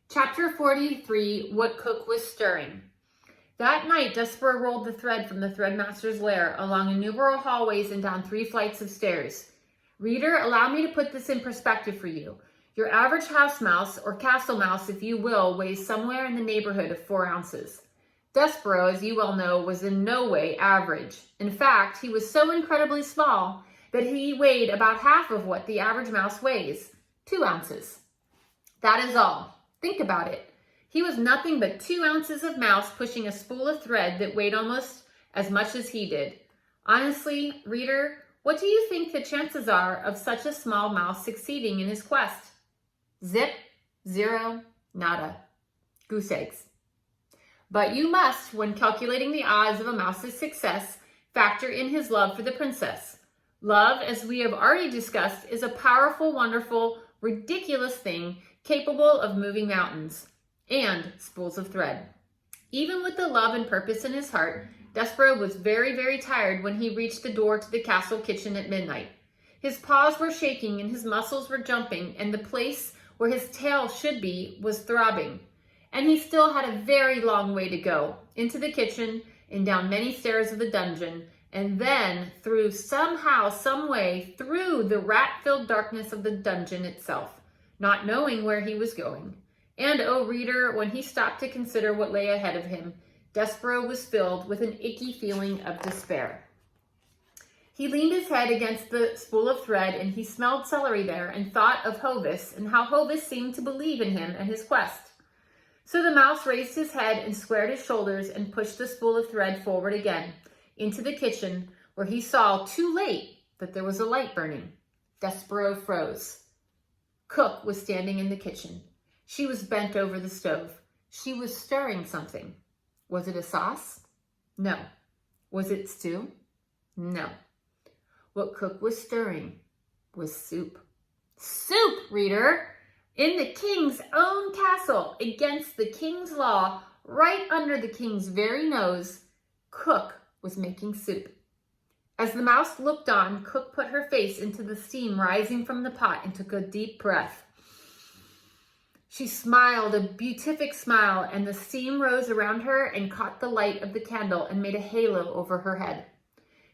Chapter 43, What Cook Was Stirring. That night, Despereaux rolled the thread from the threadmaster's lair along innumerable hallways and down 3 flights of stairs. Reader, allow me to put this in perspective for you. Your average house mouse, or castle mouse if you will, weighs somewhere in the neighborhood of 4 ounces. Despereaux, as you well know, was in no way average. In fact, he was so incredibly small that he weighed about half of what the average mouse weighs, 2 ounces. That is all. Think about it. He was nothing but 2 ounces of mouse pushing a spool of thread that weighed almost as much as he did. Honestly, reader, what do you think the chances are of such a small mouse succeeding in his quest? Zip, zero, nada. Goose eggs. But you must, when calculating the odds of a mouse's success, factor in his love for the princess. Love, as we have already discussed, is a powerful, wonderful, ridiculous thing capable of moving mountains and spools of thread. Even with the love and purpose in his heart, Despereaux was very, very tired when he reached the door to the castle kitchen at midnight. His paws were shaking and his muscles were jumping, and the place where his tail should be was throbbing. And he still had a very long way to go, into the kitchen and down many stairs of the dungeon, and then through somehow, some way, through the rat-filled darkness of the dungeon itself, not knowing where he was going. And, oh reader, when he stopped to consider what lay ahead of him, Despereaux was filled with an icky feeling of despair. He leaned his head against the spool of thread, and he smelled celery there and thought of Hovis and how Hovis seemed to believe in him and his quest. So the mouse raised his head and squared his shoulders and pushed the spool of thread forward again into the kitchen, where he saw too late that there was a light burning. Despereaux froze. Cook was standing in the kitchen. She was bent over the stove. She was stirring something. Was it a sauce? No. Was it stew? No. What Cook was stirring was soup. Soup, reader! In the king's own castle, against the king's law, right under the king's very nose, Cook was making soup. As the mouse looked on, Cook put her face into the steam rising from the pot and took a deep breath. She smiled a beatific smile, and the steam rose around her and caught the light of the candle and made a halo over her head.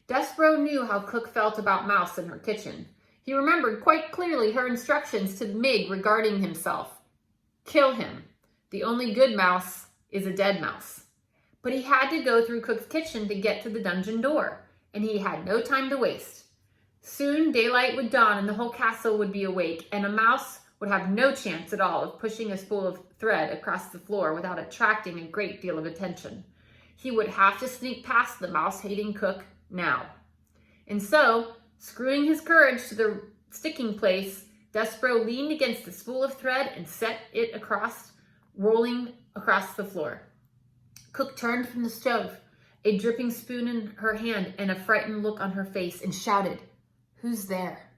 Despereaux knew how Cook felt about mouse in her kitchen. He remembered quite clearly her instructions to Mig regarding himself. Kill him. The only good mouse is a dead mouse. But he had to go through Cook's kitchen to get to the dungeon door, and he had no time to waste. Soon daylight would dawn and the whole castle would be awake, and a mouse would have no chance at all of pushing a spool of thread across the floor without attracting a great deal of attention. He would have to sneak past the mouse-hating Cook now. And so, screwing his courage to the sticking place, Despereaux leaned against the spool of thread and set it across, rolling across the floor. Cook turned from the stove, a dripping spoon in her hand and a frightened look on her face, and shouted, "Who's there?"